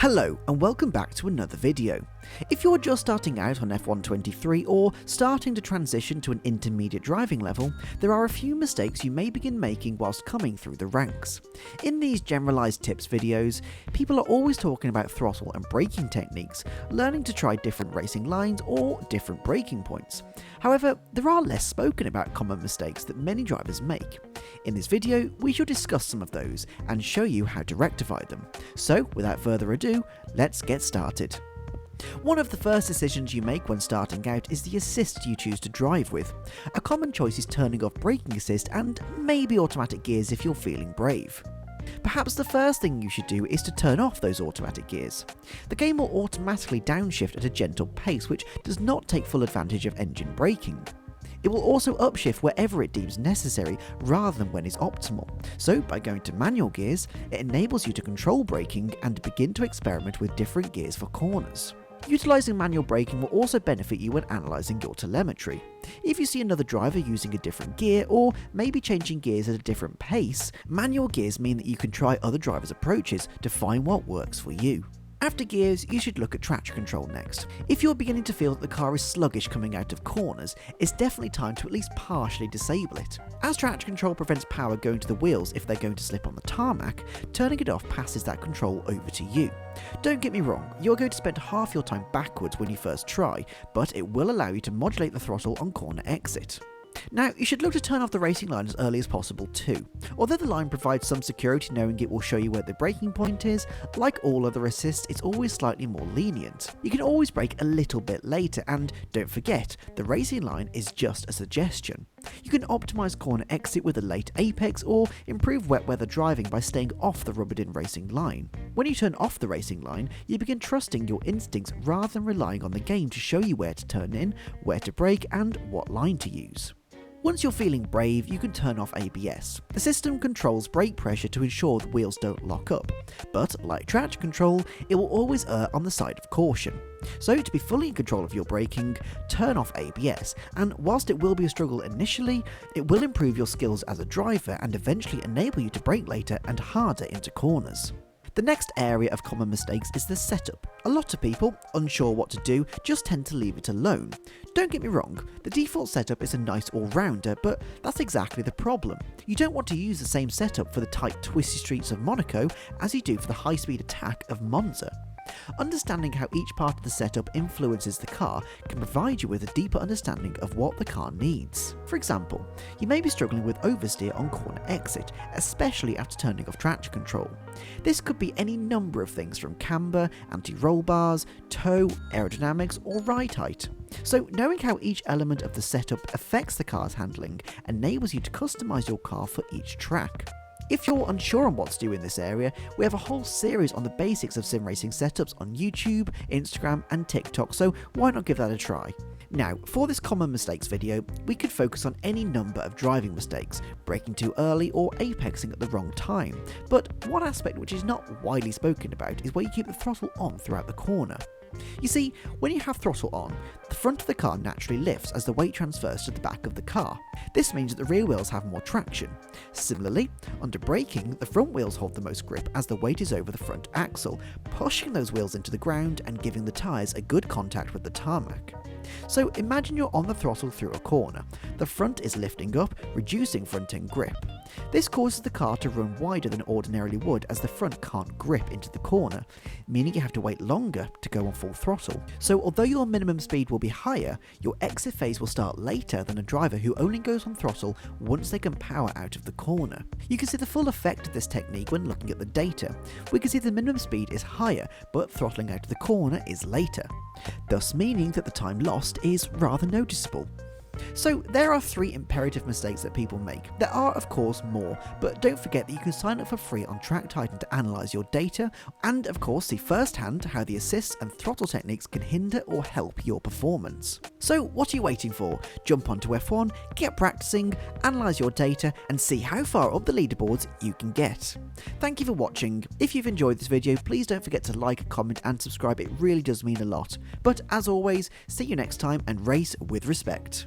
Hello and welcome back to another video. If you're just starting out on F1 23 or starting to transition to an intermediate driving level, there are a few mistakes you may begin making whilst coming through the ranks. In these generalised tips videos, people are always talking about throttle and braking techniques, learning to try different racing lines or different braking points. However, there are less spoken about common mistakes that many drivers make. In this video, we shall discuss some of those and show you how to rectify them. So, without further ado, let's get started. One of the first decisions you make when starting out is the assist you choose to drive with. A common choice is turning off braking assist and maybe automatic gears if you're feeling brave. Perhaps the first thing you should do is to turn off those automatic gears. The game will automatically downshift at a gentle pace which does not take full advantage of engine braking. It will also upshift wherever it deems necessary rather than when it's optimal. So by going to manual gears, it enables you to control braking and begin to experiment with different gears for corners. Utilising manual braking will also benefit you when analysing your telemetry. If you see another driver using a different gear or maybe changing gears at a different pace, manual gears mean that you can try other drivers' approaches to find what works for you. After gears, you should look at traction control next. If you're beginning to feel that the car is sluggish coming out of corners, it's definitely time to at least partially disable it. As traction control prevents power going to the wheels if they're going to slip on the tarmac, turning it off passes that control over to you. Don't get me wrong, you're going to spend half your time backwards when you first try, but it will allow you to modulate the throttle on corner exit. Now, you should look to turn off the racing line as early as possible too. Although the line provides some security knowing it will show you where the braking point is, like all other assists, it's always slightly more lenient. You can always brake a little bit later, and don't forget, the racing line is just a suggestion. You can optimise corner exit with a late apex or improve wet weather driving by staying off the rubbered-in racing line. When you turn off the racing line, you begin trusting your instincts rather than relying on the game to show you where to turn in, where to brake, and what line to use. Once you're feeling brave, you can turn off ABS. The system controls brake pressure to ensure the wheels don't lock up, but like traction control, it will always err on the side of caution. So to be fully in control of your braking, turn off ABS, and whilst it will be a struggle initially, it will improve your skills as a driver and eventually enable you to brake later and harder into corners. The next area of common mistakes is the setup. A lot of people, unsure what to do, just tend to leave it alone. Don't get me wrong, the default setup is a nice all-rounder, but that's exactly the problem. You don't want to use the same setup for the tight twisty streets of Monaco as you do for the high-speed attack of Monza. Understanding how each part of the setup influences the car can provide you with a deeper understanding of what the car needs. For example, you may be struggling with oversteer on corner exit, especially after turning off traction control. This could be any number of things from camber, anti-roll bars, toe, aerodynamics, or ride height. So knowing how each element of the setup affects the car's handling enables you to customise your car for each track. If you're unsure on what to do in this area, we have a whole series on the basics of sim racing setups on YouTube, Instagram and TikTok, so why not give that a try? Now, for this common mistakes video, we could focus on any number of driving mistakes, braking too early or apexing at the wrong time, but one aspect which is not widely spoken about is where you keep the throttle on throughout the corner. You see, when you have throttle on, the front of the car naturally lifts as the weight transfers to the back of the car. This means that the rear wheels have more traction. Similarly, under braking, the front wheels hold the most grip as the weight is over the front axle, pushing those wheels into the ground and giving the tyres a good contact with the tarmac. So imagine you're on the throttle through a corner. The front is lifting up, reducing front end grip. This causes the car to run wider than it ordinarily would as the front can't grip into the corner, meaning you have to wait longer to go on full throttle. So although your minimum speed will be higher, your exit phase will start later than a driver who only goes on throttle once they can power out of the corner. You can see the full effect of this technique when looking at the data. We can see the minimum speed is higher, but throttling out of the corner is later, thus meaning that the time lost is rather noticeable. So there are 3 imperative mistakes that people make. There are of course more, but don't forget that you can sign up for free on Track Titan to analyse your data and of course see firsthand how the assists and throttle techniques can hinder or help your performance. So what are you waiting for? Jump onto F1, get practicing, analyse your data and see how far up the leaderboards you can get. Thank you for watching. If you've enjoyed this video, please don't forget to like, comment and subscribe, it really does mean a lot. But as always, see you next time and race with respect.